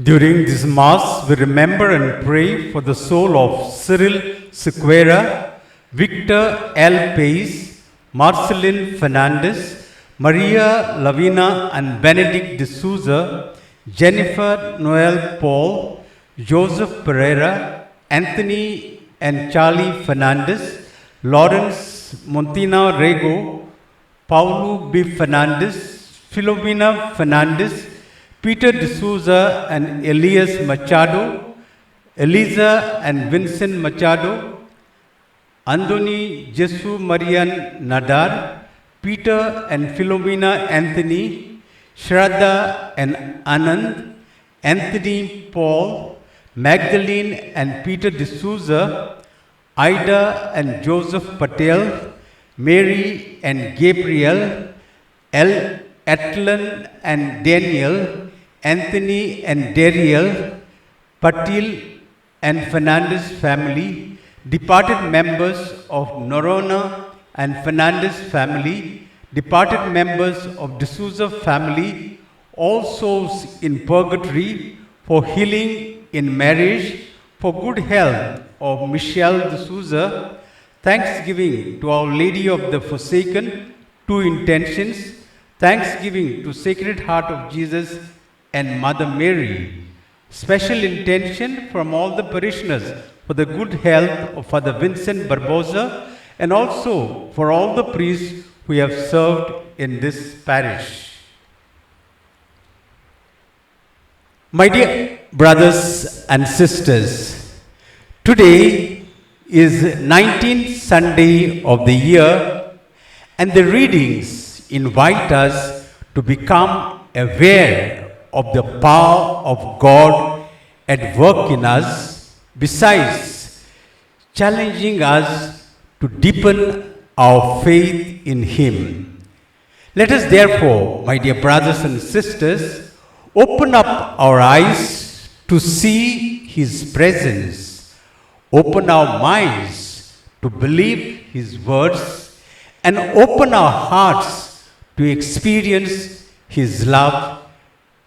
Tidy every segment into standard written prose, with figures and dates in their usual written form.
During this Mass, we remember and pray for the soul of Cyril Sequeira, Victor L. Pace, Marcelin Fernandez, Maria Lavina and Benedict de Souza, Jennifer Noel Paul, Joseph Pereira, Anthony and Charlie Fernandez, Lawrence Montina Rego, Paulo B. Fernandez, Filomena Fernandez, Peter D'Souza and Elias Machado, Eliza and Vincent Machado, Andoni Jesu Marian Nadar, Peter and Filomena Anthony, Shraddha and Anand, Anthony Paul, Magdalene and Peter D'Souza, Ida and Joseph Patel, Mary and Gabriel, Atlan and Daniel, Anthony and Dariel, Patil and Fernandez family, departed members of Norona and Fernandez family, departed members of D'Souza family, all souls in purgatory, for healing in marriage, for good health of Michelle D'Souza, thanksgiving to Our Lady of the Forsaken, two intentions, thanksgiving to Sacred Heart of Jesus and Mother Mary. Special intention from all the parishioners for the good health of Father Vincent Barbosa and also for all the priests who have served in this parish. My dear brothers and sisters, today is 19th Sunday of the year and the readings invite us to become aware of the power of God at work in us, besides challenging us to deepen our faith in Him. Let us therefore, my dear brothers and sisters, open up our eyes to see His presence, open our minds to believe His words, and open our hearts to experience His love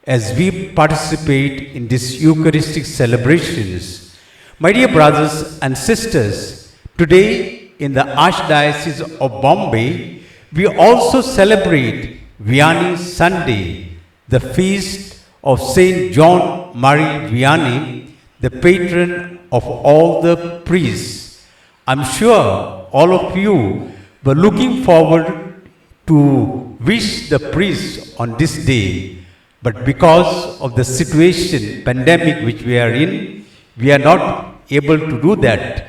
as we participate in these Eucharistic celebrations. My dear brothers and sisters, today in the Archdiocese of Bombay, we also celebrate Vianney Sunday, the feast of Saint John Marie Vianney, the patron of all the priests. I'm sure all of you were looking forward to wish the priests on this day. But because of the situation, pandemic which we are in, we are not able to do that.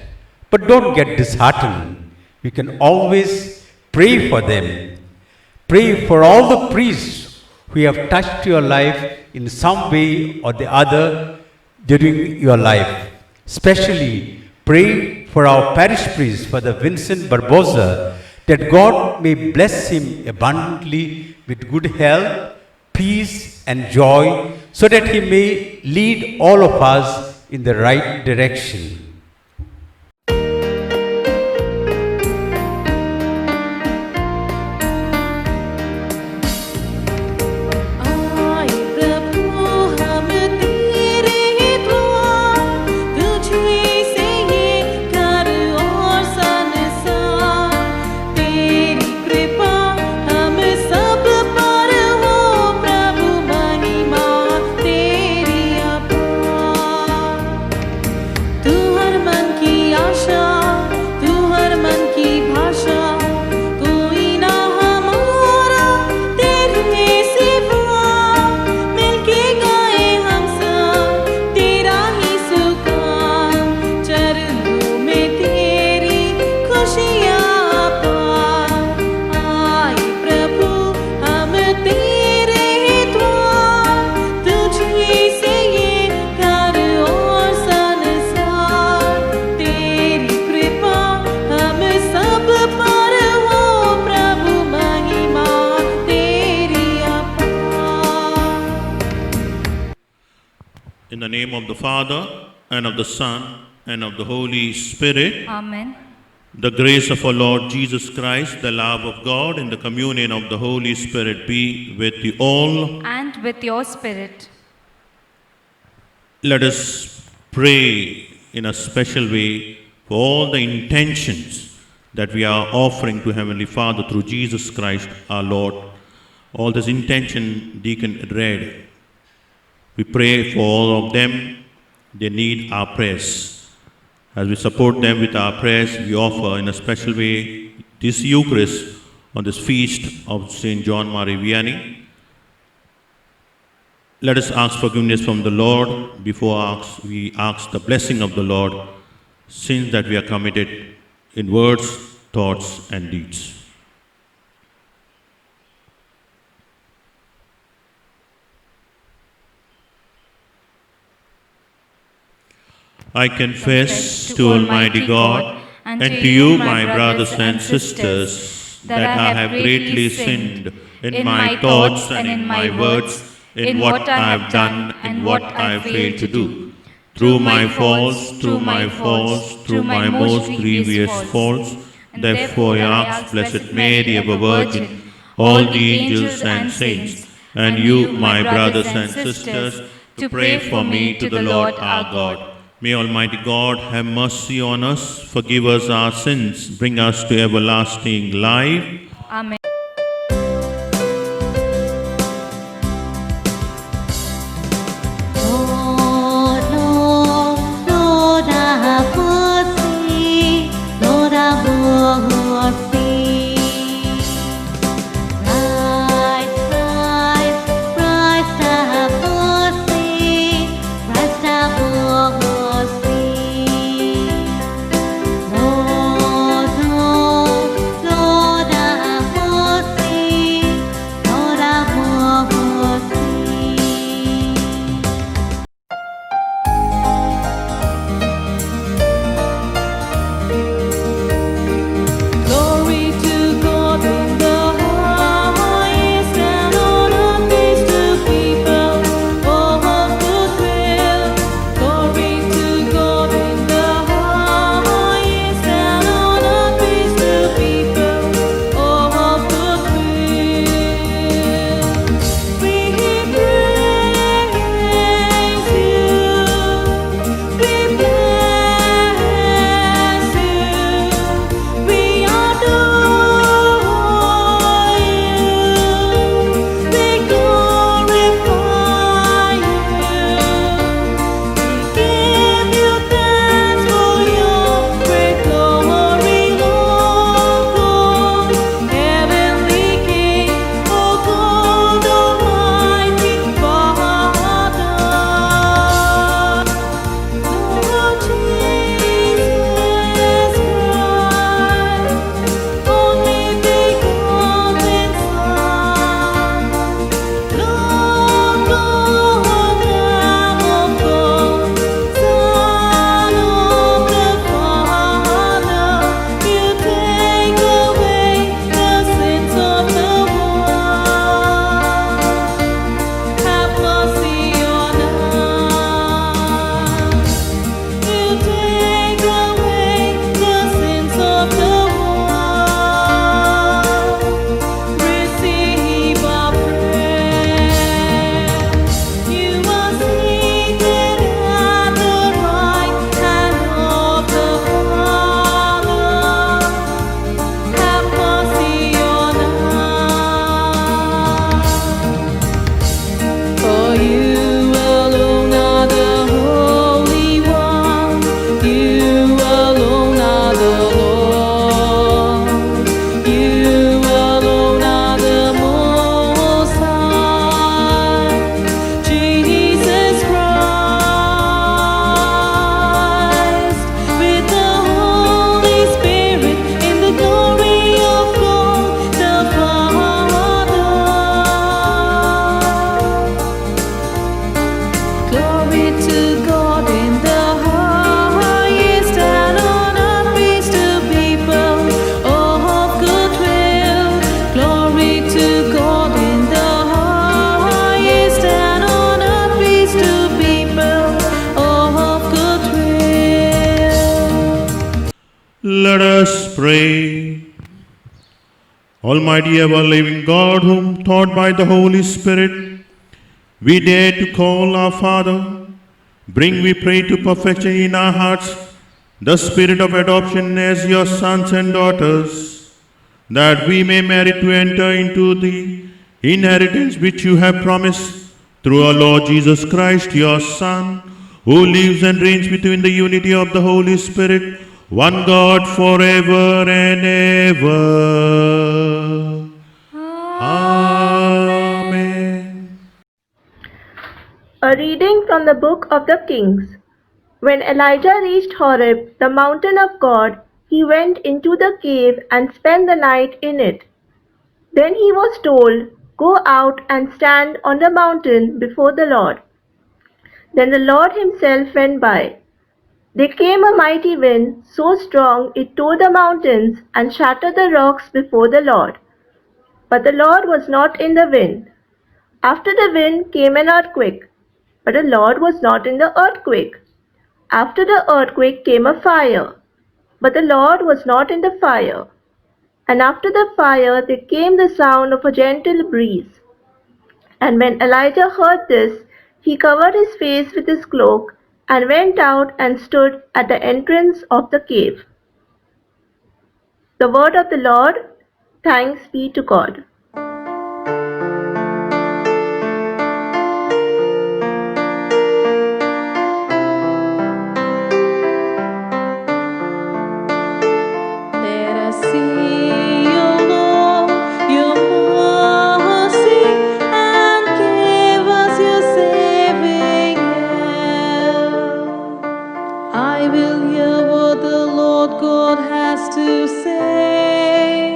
But don't get disheartened. We can always pray for them. Pray for all the priests who have touched your life in some way or the other during your life. Especially pray for our parish priest, Father Vincent Barbosa, that God may bless him abundantly with good health, peace and joy, so that he may lead all of us in the right direction. In the name of the Father, and of the Son, and of the Holy Spirit. Amen. The grace of our Lord Jesus Christ, the love of God, and the communion of the Holy Spirit be with you all. And with your spirit. Let us pray in a special way for all the intentions that we are offering to Heavenly Father through Jesus Christ our Lord. All this intention Deacon read. We pray for all of them. They need our prayers. As we support them with our prayers, we offer in a special way this Eucharist on this feast of St. John Mary Vianney. Let us ask forgiveness from the Lord before we ask the blessing of the Lord, sins that we are committed in words, thoughts, and deeds. I confess to Almighty God and to you, my brothers and sisters, that I have greatly sinned in my thoughts and in my words, in what I have done and what I have failed to do. Through my faults, through my most grievous faults. Therefore I ask Blessed Mary, ever Virgin, all the angels and saints, and you, my brothers and sisters, to pray for me to the Lord our God. May Almighty God have mercy on us, forgive us our sins, bring us to everlasting life. Amen. Let us pray. Almighty ever-living God, whom taught by the Holy Spirit, we dare to call our Father, Bring, we pray, to perfection in our hearts the spirit of adoption as your sons and daughters, that we may merit to enter into the inheritance which you have promised through our Lord Jesus Christ, your Son, who lives and reigns with you in the unity of the Holy Spirit, one God forever and ever. Amen. A reading from the book of the Kings. When Elijah reached Horeb, the mountain of God, he went into the cave and spent the night in it. Then he was told, "Go out and stand on the mountain before the Lord." Then the Lord himself went by. There came a mighty wind, so strong it tore the mountains and shattered the rocks before the Lord. But the Lord was not in the wind. After the wind came an earthquake, but the Lord was not in the earthquake. After the earthquake came a fire, but the Lord was not in the fire. And after the fire there came the sound of a gentle breeze. And when Elijah heard this, he covered his face with his cloak, and went out and stood at the entrance of the cave. The word of the Lord. Thanks be to God. Let us see, O Lord, your mercy, and give us your saving help. I will hear what the Lord God has to say,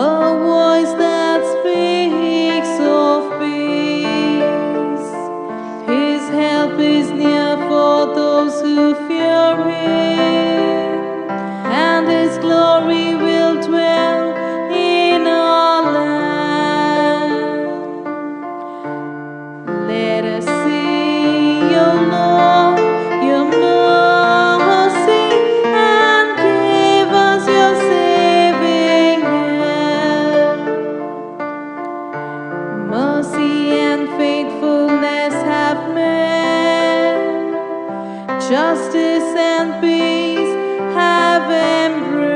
a voice that speaks of peace. His help is near for those who fear him, and his glory will dwell in our land. Let us see, O Lord, your mercy, and give us your saving help. Mercy and faithfulness have met, justice and peace have embraced.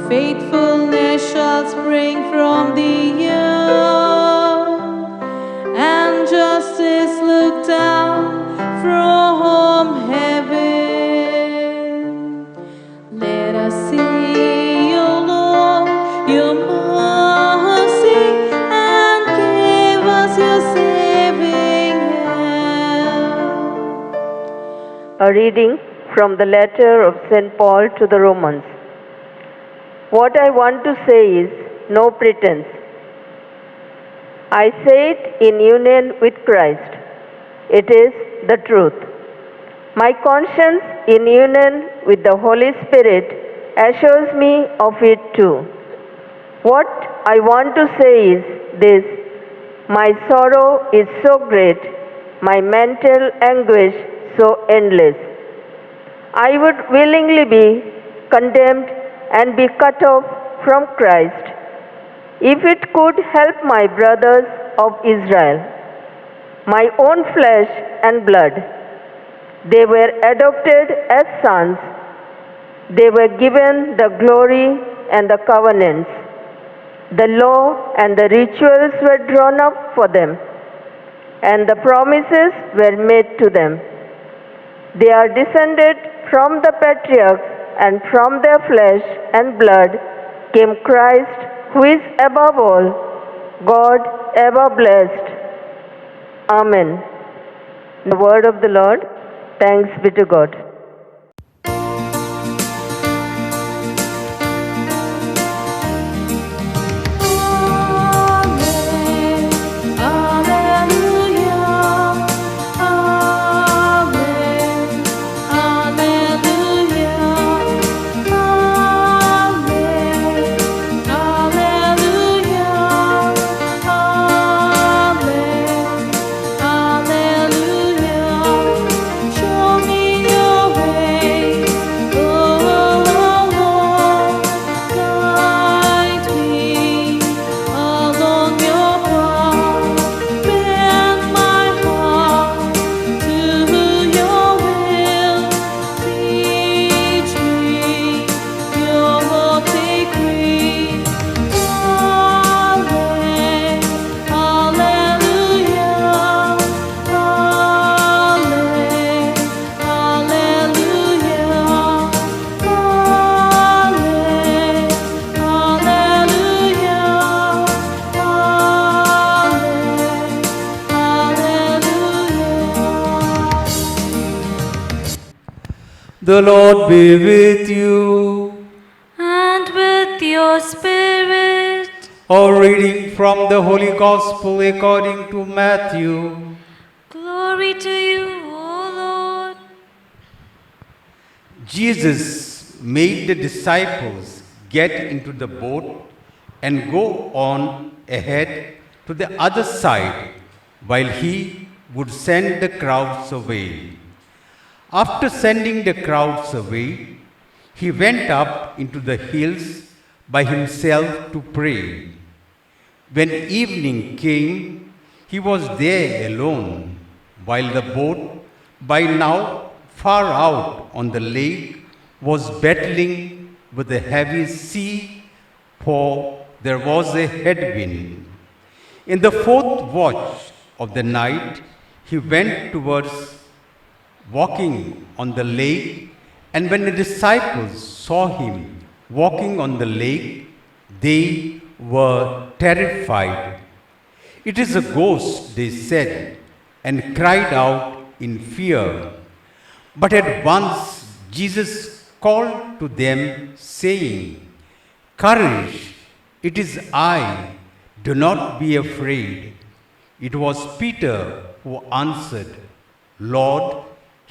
Faithfulness shall spring from the earth, and justice look down from heaven. Let us see, O Lord, your mercy, and give us your saving help. A reading from the letter of St. Paul to the Romans. What I want to say is no pretense. I say it in union with Christ. It is the truth. My conscience, in union with the Holy Spirit, assures me of it too. What I want to say is this: my sorrow is so great, my mental anguish so endless. I would willingly be condemned and be cut off from Christ, if it could help my brothers of Israel, my own flesh and blood. They were adopted as sons. They were given the glory and the covenants. The law and the rituals were drawn up for them, and the promises were made to them. They are descended from the patriarchs, and from their flesh and blood came Christ, who is above all, God ever blessed. Amen. The word of the Lord. Thanks be to God. Show me your The Lord be with you. And with your spirit. A reading from the Holy Gospel according to Matthew. Glory to you, O Lord. Jesus made the disciples get into the boat and go on ahead to the other side while he would send the crowds away. After sending the crowds away, he went up into the hills by himself to pray. When evening came, he was there alone, while the boat, by now far out on the lake, was battling with a heavy sea, for there was a headwind. In the fourth watch of the night, he went towards walking on the lake, and when the disciples saw him walking on the lake, they were terrified. "It is a ghost," they said, and cried out in fear. But at once Jesus called to them, saying, "Courage, it is I, do not be afraid." It was Peter who answered, "Lord,"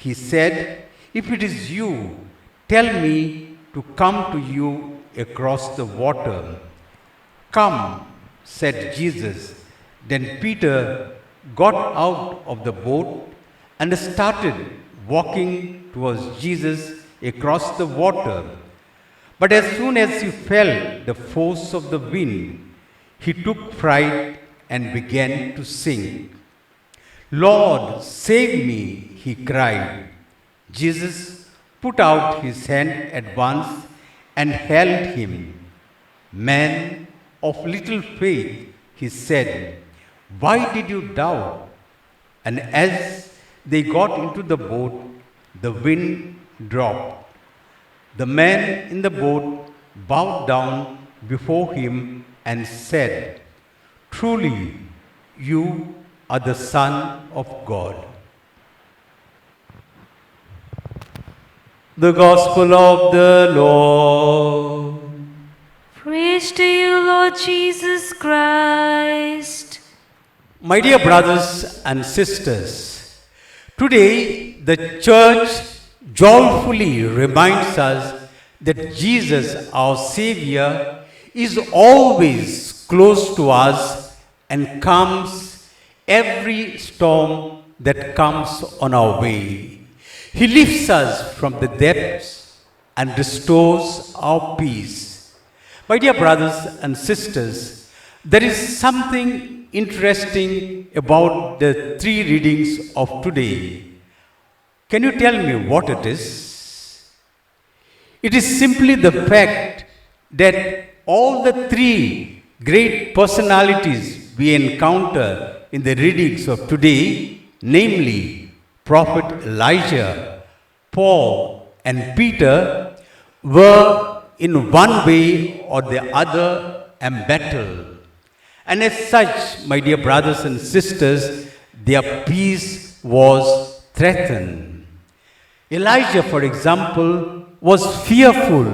he said, "if it is you, tell me to come to you across the water." "Come," said Jesus. Then Peter got out of the boat and started walking towards Jesus across the water. But as soon as he felt the force of the wind, he took fright and began to sink. "Lord, save me," he cried. Jesus put out his hand at once and held him. "Man of little faith," he said, "why did you doubt?" And as they got into the boat, the wind dropped. The man in the boat bowed down before him and said, "Truly, you are the Son of God." The Gospel of the Lord. Praise to you, Lord Jesus Christ. My dear brothers and sisters, today the church joyfully reminds us that Jesus, our Savior, is always close to us and calms every storm that comes on our way. He lifts us from the depths and restores our peace. My dear brothers and sisters, there is something interesting about the three readings of today. Can you tell me what it is? It is simply the fact that all the three great personalities we encounter in the readings of today, namely Prophet Elijah, Paul, and Peter, were in one way or the other embattled. And as such, my dear brothers and sisters, their peace was threatened. Elijah, for example, was fearful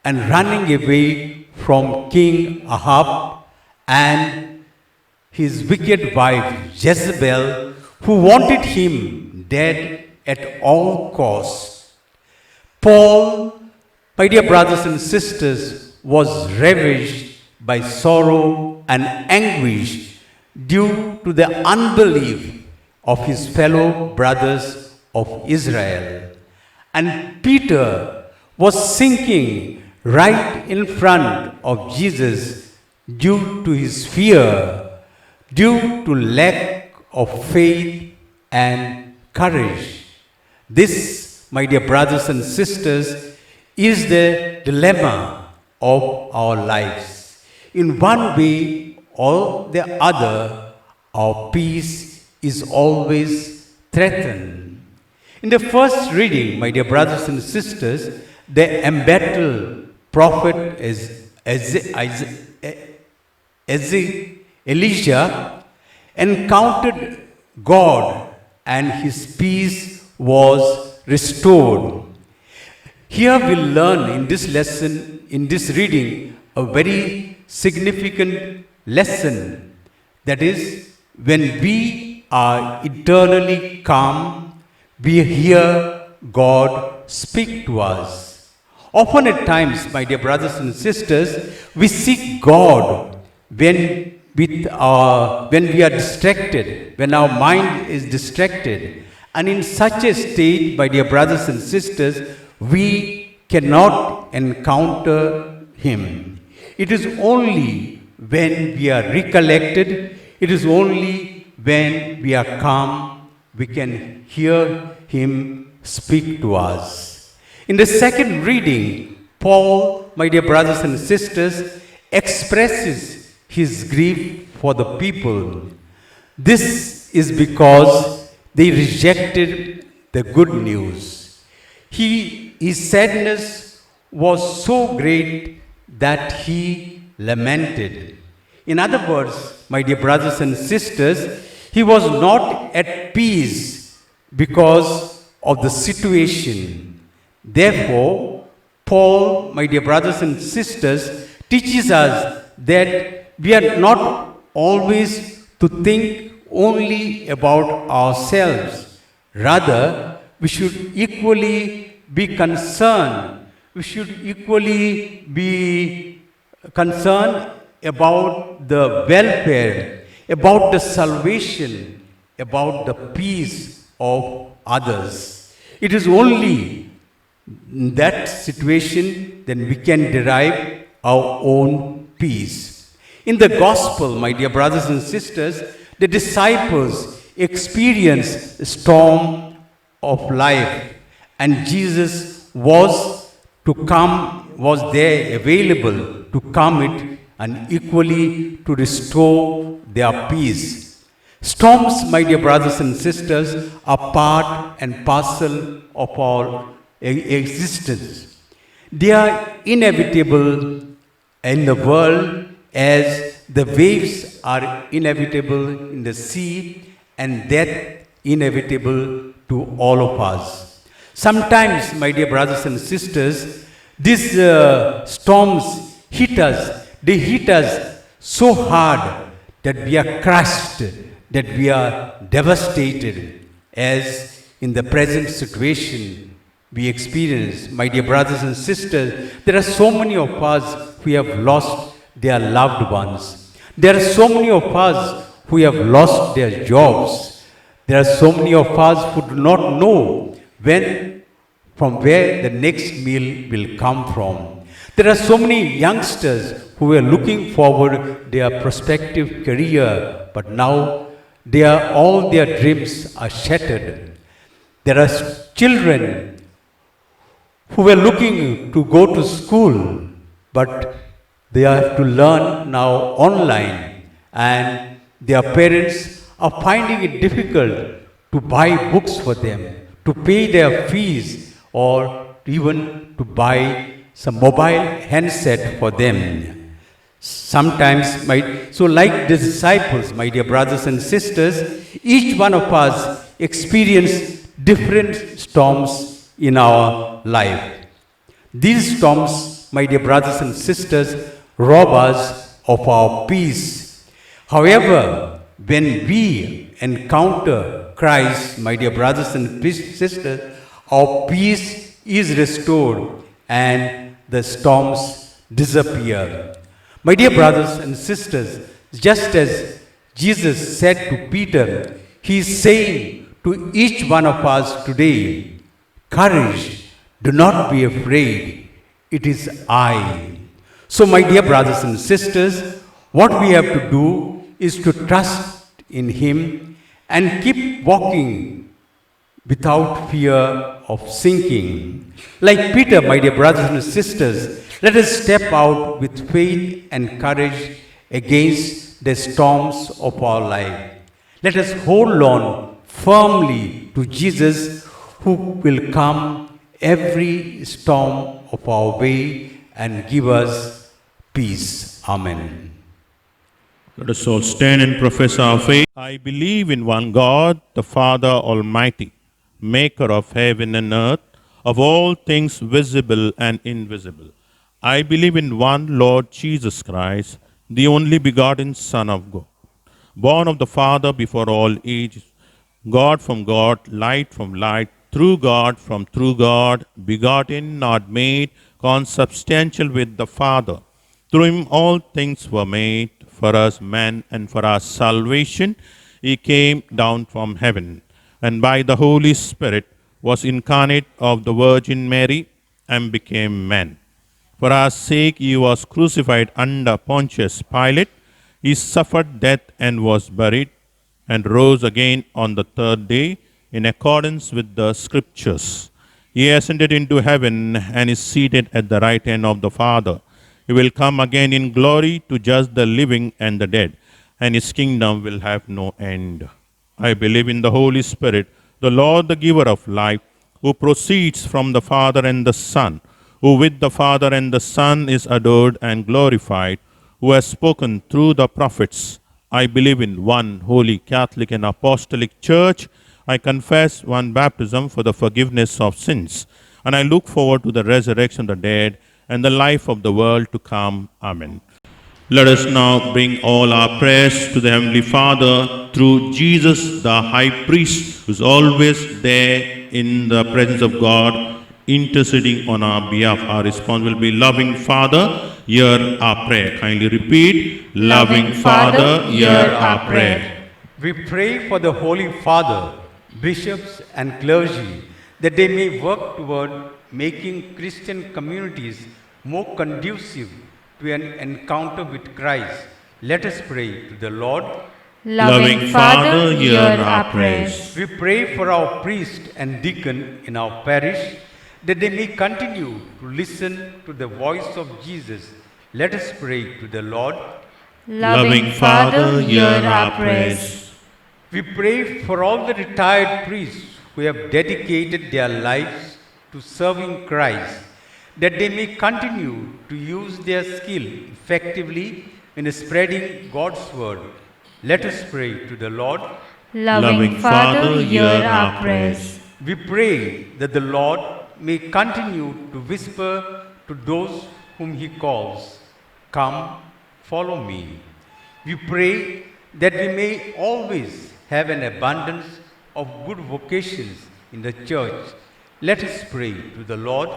and running away from King Ahab and his wicked wife Jezebel, who wanted him dead at all costs. Paul, my dear brothers and sisters, was ravaged by sorrow and anguish due to the unbelief of his fellow brothers of Israel. And Peter was sinking right in front of Jesus due to his fear, due to lack of faith and courage. This, my dear brothers and sisters, is the dilemma of our lives. In one way or the other, our peace is always threatened. In the first reading, my dear brothers and sisters, the embattled prophet Elijah encountered God and his peace was restored. Here we'll learn in this lesson, in this reading, a very significant lesson. That is, when we are eternally calm, we hear God speak to us. Often at times, my dear brothers and sisters, we seek God when we are distracted, when our mind is distracted. And in such a state, my dear brothers and sisters, we cannot encounter Him. It is only when we are recollected, it is only when we are calm, we can hear Him speak to us. In the second reading, Paul, my dear brothers and sisters, expresses his grief for the people. This is because they rejected the good news. His sadness was so great that he lamented. In other words, my dear brothers and sisters, he was not at peace because of the situation. Therefore, Paul, my dear brothers and sisters, teaches us that we are not always to think only about ourselves. Rather, we should equally be concerned. We should equally be concerned about the welfare, about the salvation, about the peace of others. It is only in that situation that we can derive our own peace. In the gospel, my dear brothers and sisters, the disciples experienced a storm of life, and Jesus was there available to calm it and equally to restore their peace. Storms, my dear brothers and sisters, are part and parcel of our existence. They are inevitable in the world as the waves are inevitable in the sea and death inevitable to all of us. Sometimes, my dear brothers and sisters, these storms hit us. They hit us so hard that we are crushed, that we are devastated, as in the present situation we experience. My dear brothers and sisters, there are so many of us who have lost their loved ones. There are so many of us who have lost their jobs. There are so many of us who do not know from where the next meal will come from. There are so many youngsters who are looking forward their prospective career, but now all their dreams are shattered. There are children who were looking to go to school, but they have to learn now online, and their parents are finding it difficult to buy books for them, to pay their fees, or even to buy some mobile handset for them. Sometimes, like the disciples, my dear brothers and sisters, each one of us experience different storms in our life. These storms, my dear brothers and sisters, rob us of our peace. However, when we encounter Christ, my dear brothers and sisters, our peace is restored and the storms disappear. My dear brothers and sisters, just as Jesus said to Peter, He is saying to each one of us today, courage, do not be afraid, it is I. So my dear brothers and sisters, what we have to do is to trust in Him and keep walking without fear of sinking. Like Peter, my dear brothers and sisters, let us step out with faith and courage against the storms of our life. Let us hold on firmly to Jesus, who will calm every storm of our way and give us peace. Amen. Let us all stand and profess our faith. I believe in one God, the Father Almighty, maker of heaven and earth, of all things visible and invisible. I believe in one Lord Jesus Christ, the only begotten Son of God, born of the Father before all ages, God from God, light from light, through God from true God, begotten, not made, consubstantial with the Father. Through him all things were made, for us men and for our salvation. He came down from heaven, and by the Holy Spirit was incarnate of the Virgin Mary and became man. For our sake he was crucified under Pontius Pilate. He suffered death and was buried, and rose again on the third day in accordance with the Scriptures. He ascended into heaven and is seated at the right hand of the Father. He will come again in glory to judge the living and the dead, and his kingdom will have no end. I believe in the Holy Spirit, the Lord, the giver of life, who proceeds from the Father and the Son, who with the Father and the Son is adored and glorified, who has spoken through the prophets. I believe in one holy Catholic and Apostolic Church. I confess one baptism for the forgiveness of sins, and I look forward to the resurrection of the dead and the life of the world to come. Amen. Let us now bring all our prayers to the Heavenly Father through Jesus, the High Priest, who is always there in the presence of God, interceding on our behalf. Our response will be, Loving Father, hear our prayer. Kindly repeat, Loving Father, hear our prayer. We pray for the Holy Father, bishops, and clergy that they may work toward making Christian communities more conducive to an encounter with Christ. Let us pray to the Lord. Loving Father, hear our prayers. We pray for our priest and deacon in our parish that they may continue to listen to the voice of Jesus. Let us pray to the Lord. Loving Father, hear our prayers. We pray for all the retired priests who have dedicated their lives to serving Christ, that they may continue to use their skill effectively in spreading God's word. Let us pray to the Lord. Loving Father, hear our prayers. We pray that the Lord may continue to whisper to those whom he calls, Come, follow me. We pray that we may always have an abundance of good vocations in the church. Let us pray to the Lord.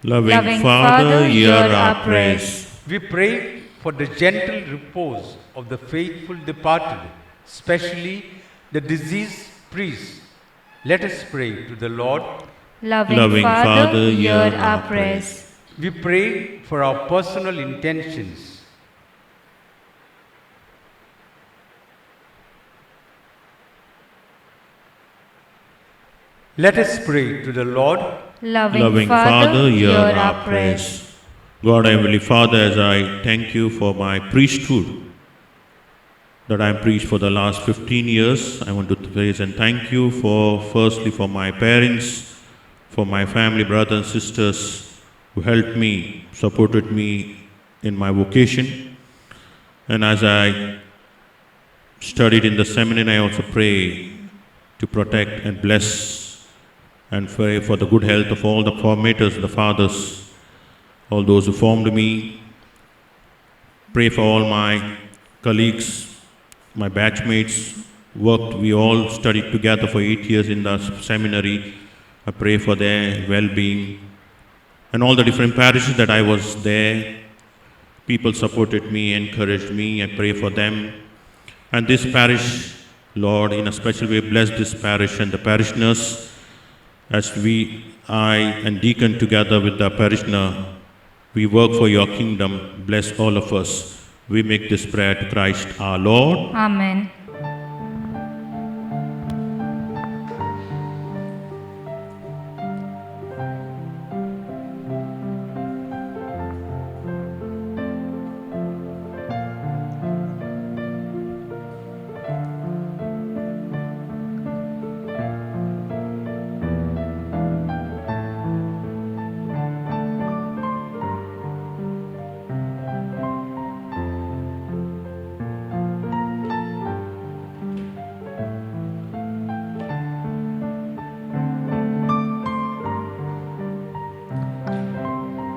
Loving Father, hear our prayers. We pray for the gentle repose of the faithful departed, especially the deceased priests. Let us pray to the Lord. Loving Father, hear our prayers. We pray for our personal intentions. Let us pray to the Lord. Loving Father, hear our prayers. God, Heavenly Father, as I thank you for my priesthood that I preached for the last 15 years, I want to praise and thank you for, firstly, for my parents, for my family, brothers and sisters who helped me, supported me in my vocation. And as I studied in the seminary, I also pray to protect and bless and pray for the good health of all the formators, the fathers, all those who formed me. Pray for all my colleagues, my batchmates, we all studied together for 8 years in the seminary. I pray for their well-being. And all the different parishes that I was there, people supported me, encouraged me. I pray for them. And this parish, Lord, in a special way, bless this parish and the parishioners as I and deacon together with the parishioner, we work for your kingdom. Bless all of us. We make this prayer to Christ our Lord. Amen.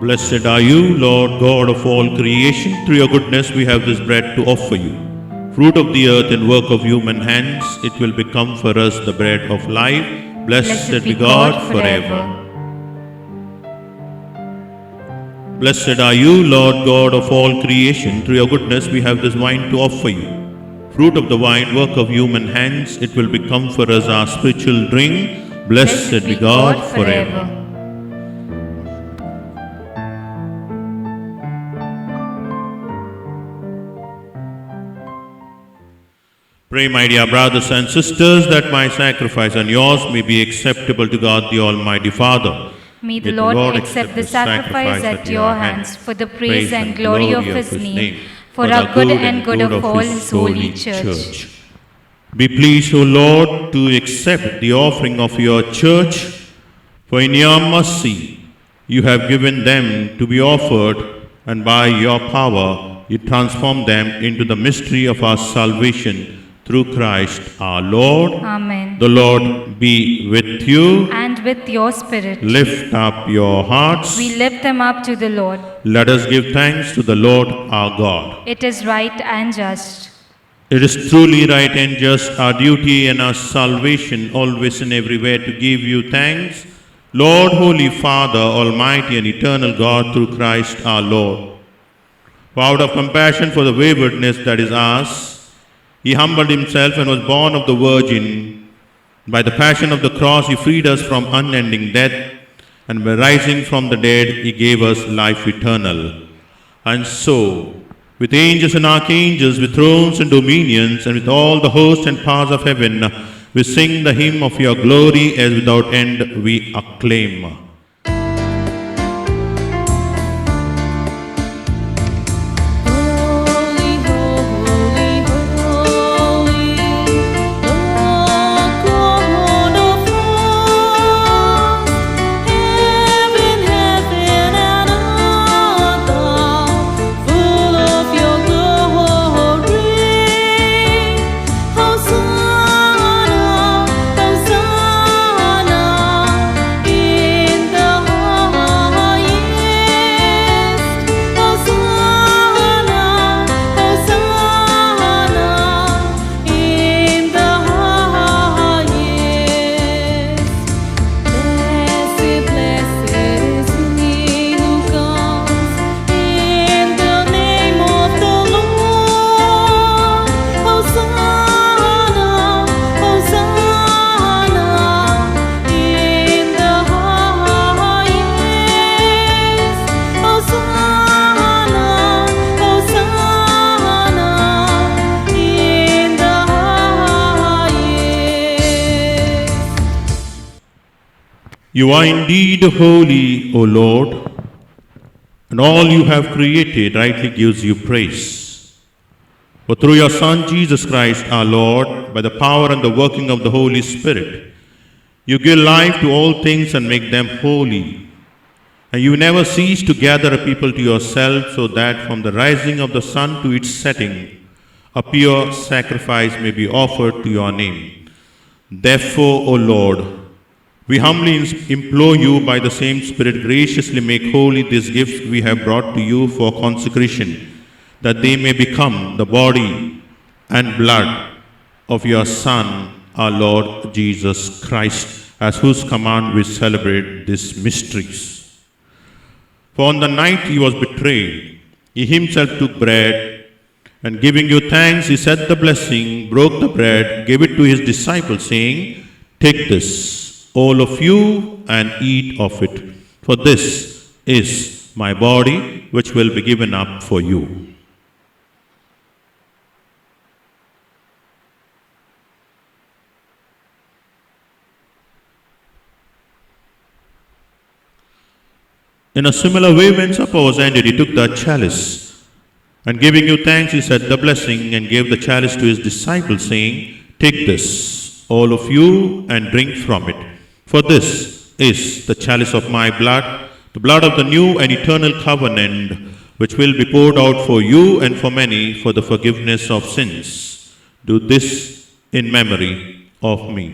Blessed are you, Lord God of all creation. Through your goodness we have this bread to offer you. Fruit of the earth and work of human hands, it will become for us the bread of life. Blessed be God forever. Blessed are you, Lord God of all creation. Through your goodness we have this wine to offer you. Fruit of the vine, work of human hands, it will become for us our spiritual drink. Blessed be God forever. Pray, my dear brothers and sisters, that my sacrifice and yours may be acceptable to God the Almighty Father. May the Lord accept the sacrifice at your hands for the praise and glory of His name, for our good and good of all His holy church. Be pleased, O Lord, to accept the offering of your church, for in your mercy you have given them to be offered, and by your power you transform them into the mystery of our salvation through Christ our Lord. Amen. The Lord be with you. And with your spirit. Lift up your hearts. We lift them up to the Lord. Let us give thanks to the Lord our God. It is right and just. It is truly right and just, our duty and our salvation, always and everywhere to give you thanks, Lord, Holy Father, Almighty and Eternal God, through Christ our Lord. For out of compassion for the waywardness that is ours, He humbled Himself and was born of the Virgin. By the passion of the cross He freed us from unending death, and by rising from the dead He gave us life eternal. And so, with angels and archangels, with thrones and dominions, and with all the hosts and powers of heaven, we sing the hymn of your glory, as without end we acclaim. You are indeed holy, O Lord, and all you have created rightly gives you praise. For through your Son, Jesus Christ, our Lord, by the power and the working of the Holy Spirit, you give life to all things and make them holy. And you never cease to gather a people to yourself, so that from the rising of the sun to its setting, a pure sacrifice may be offered to your name. Therefore, O Lord, we humbly implore you by the same Spirit graciously make holy these gifts we have brought to you for consecration, that they may become the body and blood of your Son, our Lord Jesus Christ, as whose command we celebrate these mysteries. For on the night he was betrayed, he himself took bread, and giving you thanks, he said the blessing, broke the bread, gave it to his disciples, saying, "Take this, all of you, and eat of it, for this is my body, which will be given up for you." In a similar way, when supper was ended, he took the chalice, and giving you thanks, he said the blessing, and gave the chalice to his disciples, saying, "Take this, all of you, and drink from it. For this is the chalice of my blood, the blood of the new and eternal covenant, which will be poured out for you and for many for the forgiveness of sins. Do this in memory of me."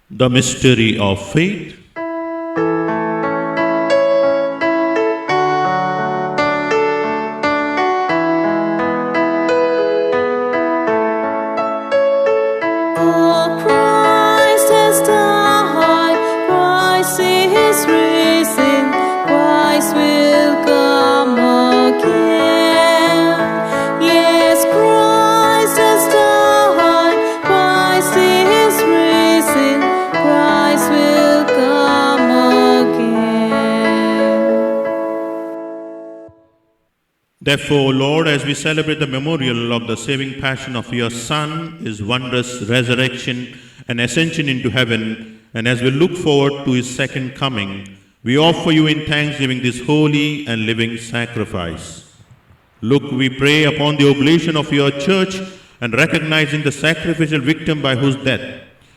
The mystery of faith. Oh, Christ has died, Christ is risen, Christ will come again. Yes, Christ has died, Christ is risen, Christ will come again. Therefore, Lord, as we celebrate the memorial of the saving passion of your Son, his wondrous resurrection and ascension into heaven, and as we look forward to his second coming, we offer you in thanksgiving this holy and living sacrifice. Look, we pray, upon the oblation of your church, and recognizing the sacrificial victim by whose death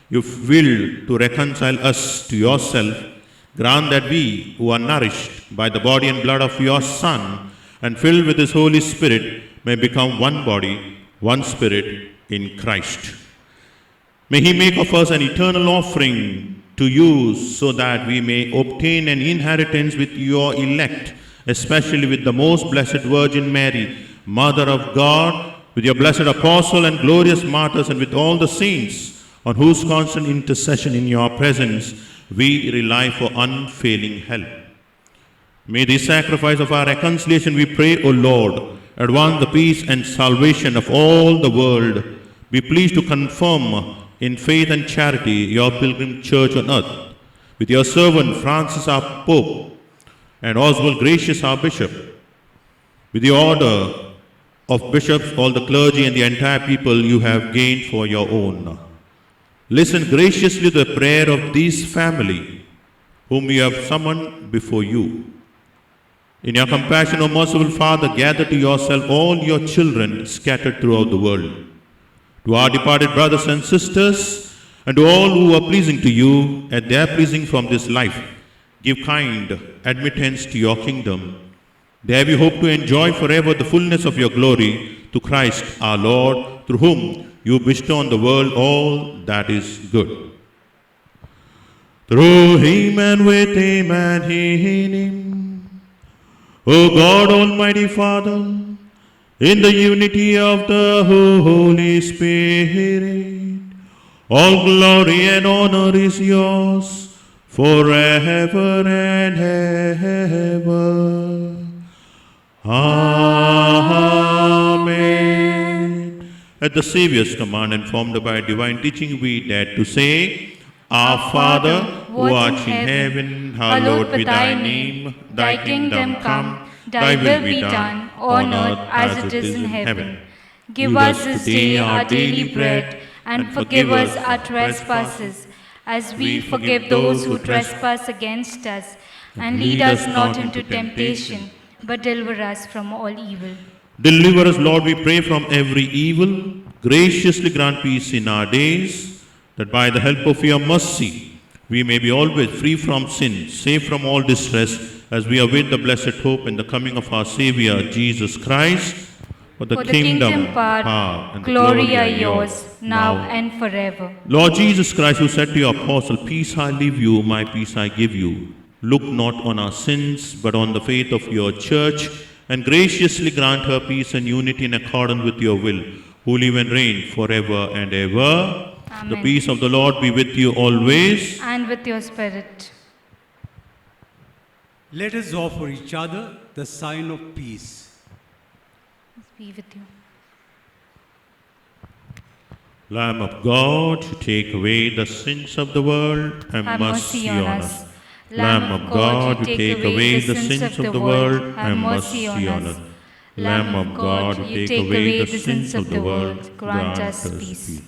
you willed to reconcile us to yourself, grant that we, who are nourished by the body and blood of your Son, and filled with his Holy Spirit, may become one body, one spirit in Christ. May he make of us an eternal offering to you, so that we may obtain an inheritance with your elect, especially with the most blessed Virgin Mary, Mother of God, with your blessed apostle and glorious martyrs, and with all the saints, on whose constant intercession in your presence we rely for unfailing help. May the sacrifice of our reconciliation, we pray, O Lord, advance the peace and salvation of all the world. Be pleased to confirm in faith and charity your pilgrim church on earth, with your servant Francis our Pope, and Oswald Gracious our Bishop, with the order of bishops, all the clergy, and the entire people you have gained for your own. Listen graciously to the prayer of this family, whom you have summoned before you. In your compassion, O merciful Father, gather to yourself all your children scattered throughout the world. To our departed brothers and sisters, and to all who are pleasing to you, and they are pleasing from this life, give kind admittance to your kingdom. There we hope to enjoy forever the fullness of your glory, to Christ our Lord, through whom you bestow on the world all that is good. Through him and with him and in him, O God, Almighty Father, in the unity of the Holy Spirit, all glory and honor is yours forever and ever. Amen. At the Saviour's command, informed by divine teaching, we dare to say, Our Father, who art in heaven, hallowed be thy name. Thy kingdom come, thy will be done, on earth as it is in heaven. Give us this day our daily bread, and forgive us our trespasses, as we forgive those who trespass against us. And lead us not into temptation, but deliver us from all evil. Deliver us, Lord, we pray, from every evil. Graciously grant peace in our days, that by the help of your mercy we may be always free from sin, safe from all distress, as we await the blessed hope and the coming of our Saviour, Jesus Christ. For the kingdom, power, and glory are yours, now and forever. Lord Jesus Christ, who said to your apostle, Peace I leave you, my peace I give you, look not on our sins, but on the faith of your church, and graciously grant her peace and unity in accordance with your will, who live and reign forever and ever. Amen. The peace of the Lord be with you always. And with your spirit. Let us offer each other the sign of peace. Be with you. Lamb of God, take away the sins of the world, have mercy on us. Lamb of God, you take away the sins of the world, have mercy on us. Lamb of God, you take away the sins of the world, grant us peace.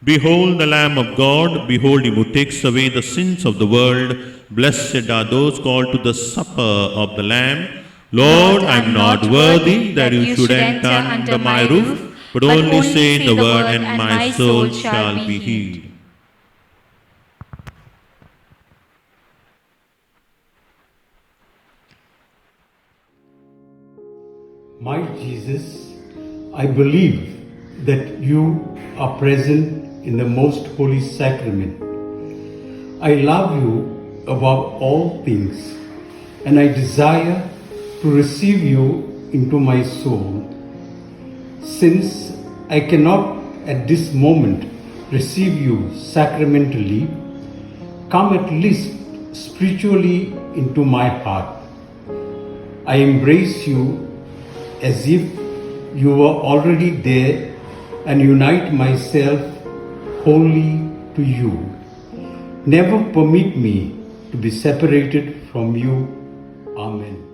Behold the Lamb of God, behold him who takes away the sins of the world. Blessed are those called to the supper of the Lamb. Lord, I am not worthy that you should enter under my roof, but only say the word and my soul shall be healed. My Jesus, I believe that you are present in the most holy sacrament. I love you above all things, and I desire to receive you into my soul. Since I cannot at this moment receive you sacramentally, come at least spiritually into my heart. I embrace you as if you were already there and unite myself wholly to you. Never permit me to be separated from you. Amen.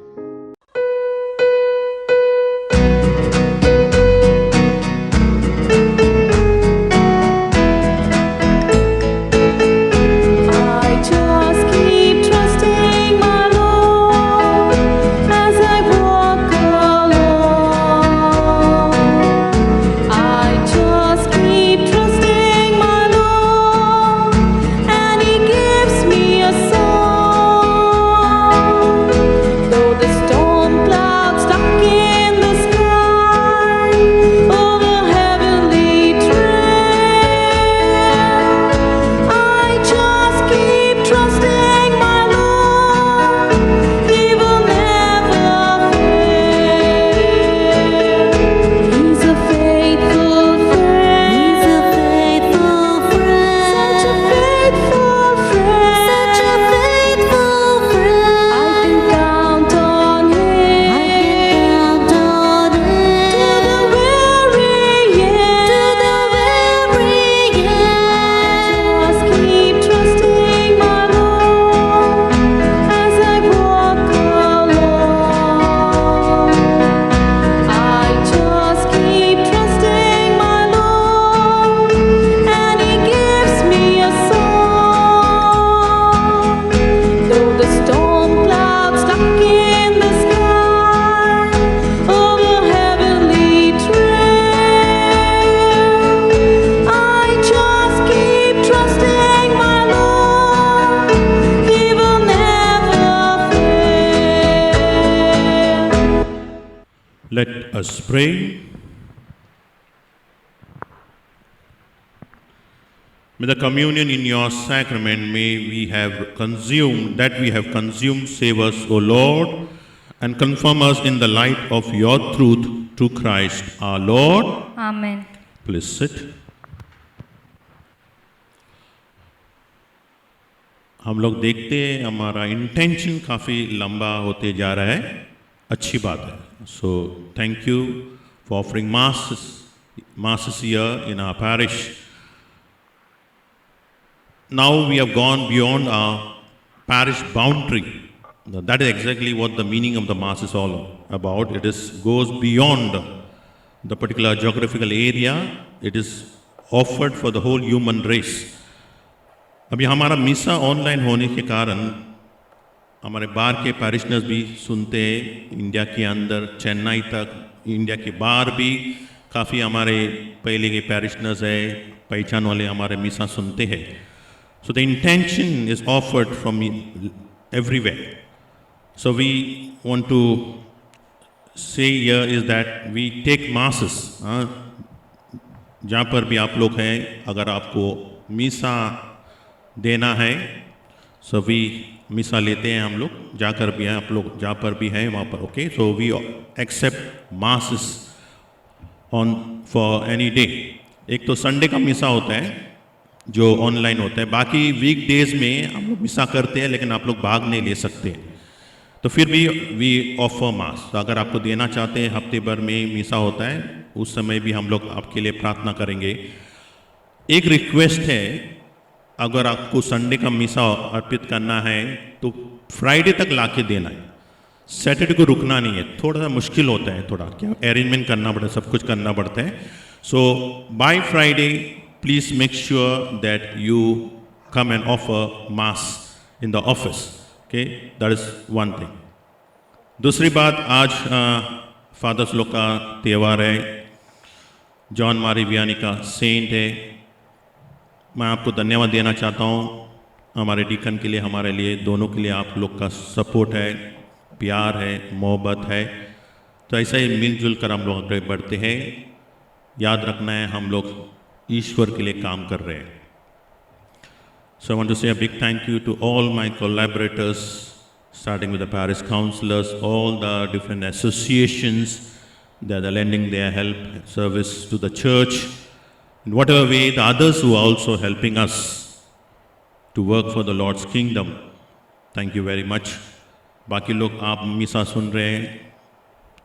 I just keep trusting my Lord as I walk along. I just keep trusting my Lord, and He gives me a song. Though the storm clouds stuck in the sky over heavenly trail, I just keep trusting my Lord, He will never fail. He's a faithful friend. He's a faithful friend. Such a faithful friend. Such a faithful friend. I can count on Him. I can count on Him to the very end. To the very end. Just keep trusting my Lord as I walk along. I just keep trusting my Lord, and He gives me a song. Though the storm clouds stuck in the sky over heavenly trail, I just keep trusting my Lord, He will never fail. Let us pray. May the communion in your sacrament may we have consumed, save us, O Lord, and confirm us in the light of your truth through Christ our Lord. Amen. Please sit. हम लोग देखते हैं हमारा intention काफ़ी लंबा होते जा रहा है, अच्छी बात है. So thank you for offering masses here in our parish. Now we have gone beyond our parish boundary. Now, that is exactly what the meaning of the mass is all about. It goes beyond the particular geographical area. It is offered for the whole human race. अभी हमारा मिसा online होने के कारण हमारे बाहर के पैरिशनर्स भी सुनते हैं, इंडिया के अंदर चेन्नई तक, इंडिया के बाहर भी काफ़ी हमारे पहले के पैरिशनर्स है, पहचान वाले हमारे मिसा सुनते हैं. So the intention is offered from everywhere. So we want to say here is that we take masses. जहाँ पर भी आप लोग हैं, अगर आपको मिसा देना है, so we मिसा लेते हैं हम लोग, जाकर भी हैं आप लोग, जहाँ पर भी हैं वहाँ पर, okay? So we accept masses on for any day. एक तो संडे का मिसा होता है जो ऑनलाइन होता है, बाकी वीक डेज में हम लोग मिसा करते हैं, लेकिन आप लोग भाग नहीं ले सकते. तो फिर भी वी ऑफर मास. तो अगर आपको देना चाहते हैं, हफ्ते भर में मिसा होता है, उस समय भी हम लोग आपके लिए प्रार्थना करेंगे. एक रिक्वेस्ट है, अगर आपको संडे का मिसा अर्पित करना है तो फ्राइडे तक ला के देना है, सैटरडे को रुकना नहीं है. थोड़ा सा मुश्किल होता है, थोड़ा क्या अरेंजमेंट करना पड़ता है, सब कुछ करना पड़ता है. So by Friday please make sure that you come and offer mass in the office. Okay, that is one thing. दूसरी बात, आज फादर्स लोग का त्यौहार है, जॉन मारी वियानी का सेंट है. मैं आपको धन्यवाद देना चाहता हूँ हमारे डीकन के लिए, हमारे लिए, दोनों के लिए. आप लोग का सपोर्ट है, प्यार है, मोहब्बत है. तो तो ऐसा ही मिलजुल कर हम लोग आगे बढ़ते हैं। याद रखना है हम लोग ईश्वर के लिए काम कर रहे हैं। So I want to say a big thank you to all my collaborators, starting with the parish councillors, all the different associations that are lending their help, service to the church, in whatever way, the others who are also helping us to work for the Lord's kingdom. Thank you very much. बाकी लोग आप मिसा सुन रहे हैं,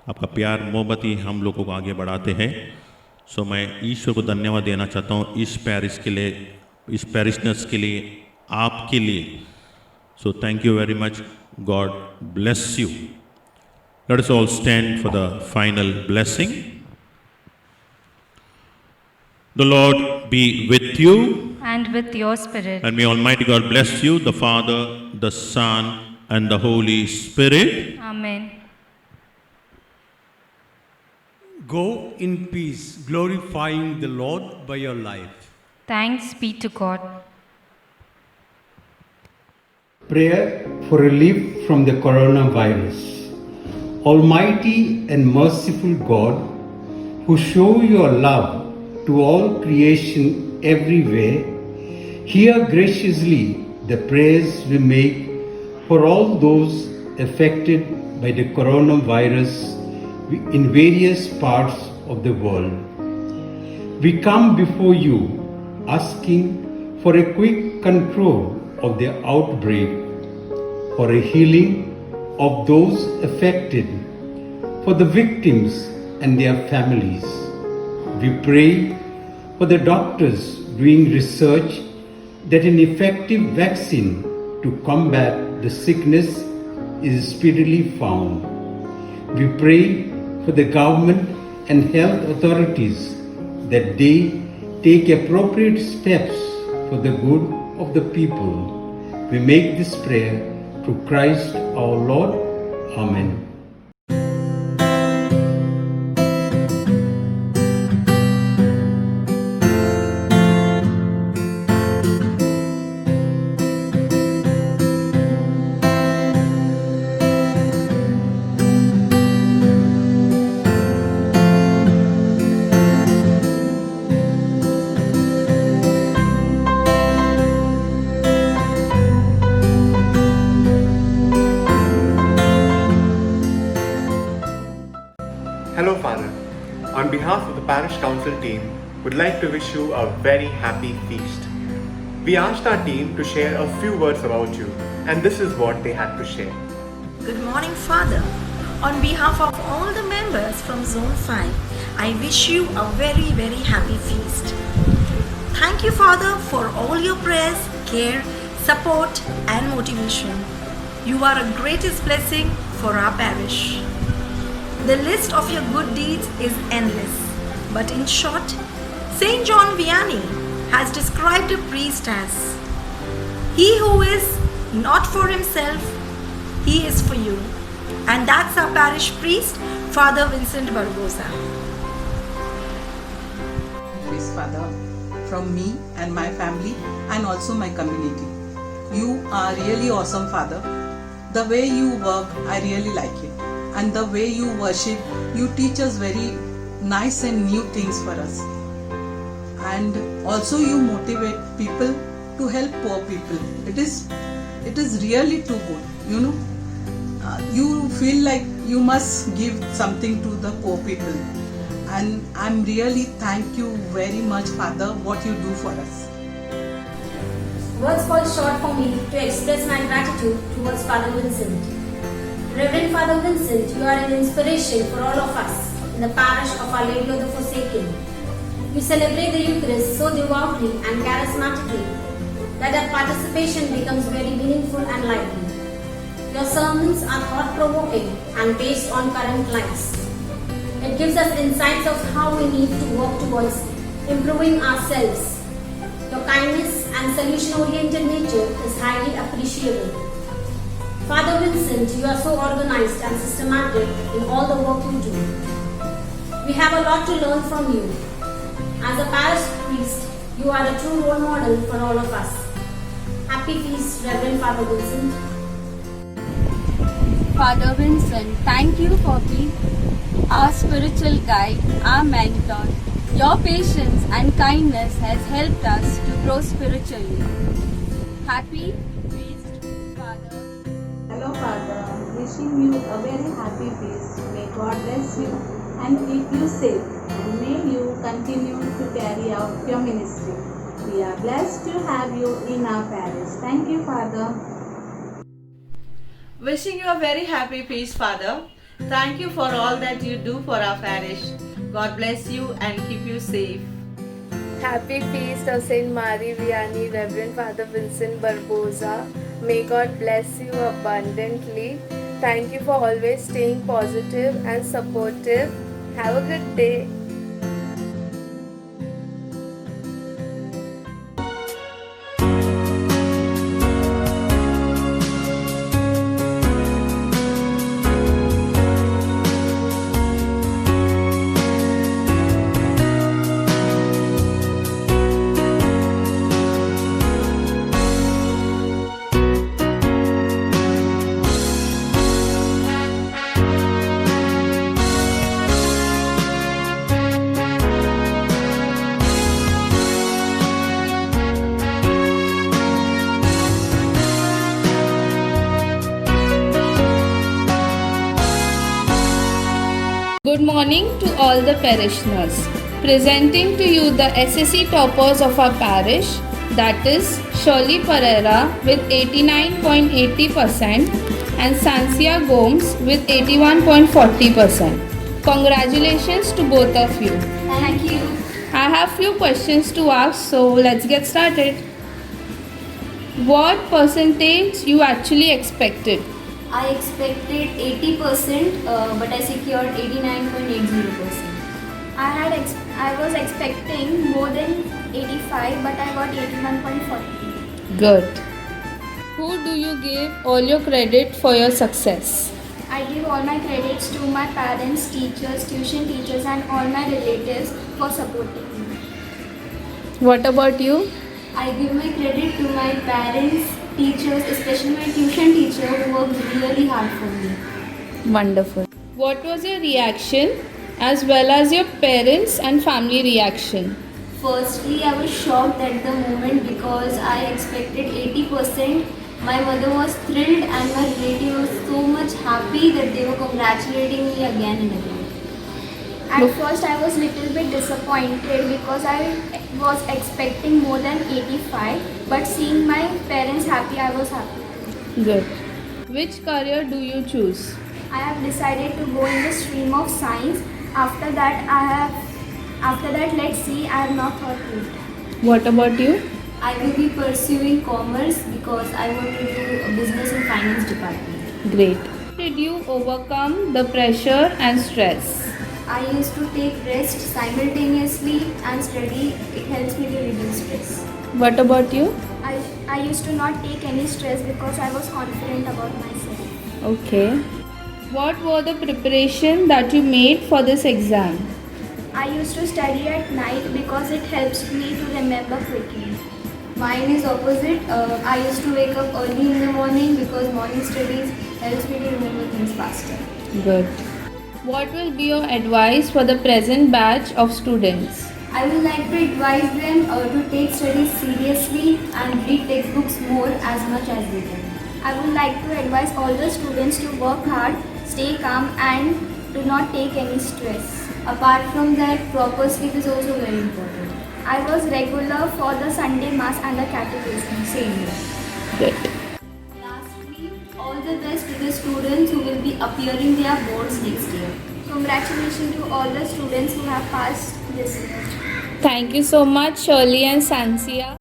आपका प्यार मोहब्बत ही हम लोगों को आगे बढ़ाते हैं। सो मैं ईश्वर को धन्यवाद देना चाहता हूँ इस पैरिश के लिए, इस पैरिशनर्स के लिए, आपके लिए। So thank you very much. God bless you. Let us all stand for the final blessing. The Lord B with you And with your spirit. and may Almighty God bless you, the Father, the Son and the Holy Spirit. Amen. Go in peace, glorifying the Lord by your life. Thanks be to God. Prayer for relief from the coronavirus. Almighty and merciful God, who show your love to all creation everywhere, hear graciously the prayers we make for all those affected by the coronavirus in various parts of the world. We come before you asking for a quick control of the outbreak, for a healing of those affected, for the victims and their families. We pray for the doctors doing research that an effective vaccine to combat the sickness is speedily found. We pray for the government and health authorities that they take appropriate steps for the good of the people. We make this prayer through Christ our Lord. Amen. Hello, Father. On behalf of the Parish Council team, would like to wish you a very happy feast. We asked our team to share a few words about you, and this is what they had to share. Good morning, Father. On behalf of all the members from Zone 5, I wish you a very, very happy feast. Thank you, Father, for all your prayers, care, support, and motivation. You are a greatest blessing for our parish. The list of your good deeds is endless, but in short, Saint John Vianney has described a priest as, "He who is not for himself, he is for you." And that's our parish priest, Father Vincent Barbosa. Please, Father, from me and my family and also my community. You are really awesome, Father. The way you work, I really like it. And the way you worship, you teach us very nice and new things for us. And also you motivate people to help poor people. It is really too good, you know. You feel like you must give something to the poor people. And I'm really thank you very much, Father, what you do for us. Words fall short for me to express my gratitude towards Father Vincent. Reverend Father Vincent, you are an inspiration for all of us in the parish of Our Lady of the Forsaken. You celebrate the Eucharist so devoutly and charismatically that our participation becomes very meaningful and lively. Your sermons are thought-provoking and based on current lives. It gives us insights of how we need to work towards improving ourselves. Your kindness and solution-oriented nature is highly appreciable. Father Vincent, you are so organized and systematic in all the work you do. We have a lot to learn from you. As a parish priest, you are a true role model for all of us. Happy feast, Reverend Father Vincent. Father Vincent, thank you for being our spiritual guide, our mentor. Your patience and kindness has helped us to grow spiritually. Happy feast, Father. Hello, Father. Wishing you a very happy feast. May God bless you and keep you safe, and may you continue to carry out your ministry. We are blessed to have you in our parish. Thank you, Father. Wishing you a very happy feast, Father. Thank you for all that you do for our parish. God bless you and keep you safe. Happy Feast of Saint Mary Vianney, Reverend Father Vincent Barbosa. May God bless you abundantly. Thank you for always staying positive and supportive. Have a good day. Good morning to all the parishioners. Presenting to you the SSC toppers of our parish, that is Shirley Pereira with 89.80% and Sancia Gomes with 81.40%. Congratulations to both of you. Thank you. I have few questions to ask, so let's get started. What percentage you actually expected? I expected 80%, but I secured 89.80%. I was expecting more than 85, but I got 81.40. Good. Who do you give all your credit for your success? I give all my credits to my parents, teachers, tuition teachers and all my relatives for supporting me. What about you? I give my credit to my parents, teachers, especially my tuition teacher who worked really hard for me. Wonderful. What was your reaction as well as your parents and family reaction? Firstly, I was shocked at the moment because I expected 80%. My mother was thrilled and my relative was so much happy that they were congratulating me again and again. At first, I was little bit disappointed because I was expecting more than 85, but seeing my parents happy, I was happy. Good. Which career do you choose? I have decided to go in the stream of science. After that, let's see, I have not thought yet. What about you? I will be pursuing commerce because I want to do a business and finance department. Great. How did you overcome the pressure and stress? I used to take rest simultaneously and study. It helps me to reduce stress. What about you? I used to not take any stress because I was confident about myself. Okay. What were the preparation that you made for this exam? I used to study at night because it helps me to remember quickly. Mine is opposite. I used to wake up early in the morning because morning studies helps me to remember things faster. Good. What will be your advice for the present batch of students? I would like to advise them to take studies seriously and read textbooks more as much as they can. I would like to advise all the students to work hard, stay calm and do not take any stress. Apart from that, proper sleep is also very important. I was regular for the Sunday Mass and the Catechism, same year. Good. Lastly, all the best to the students who will be appearing their boards next year. Congratulations to all the students who have passed this year. Thank you so much, Shirley and Sancia.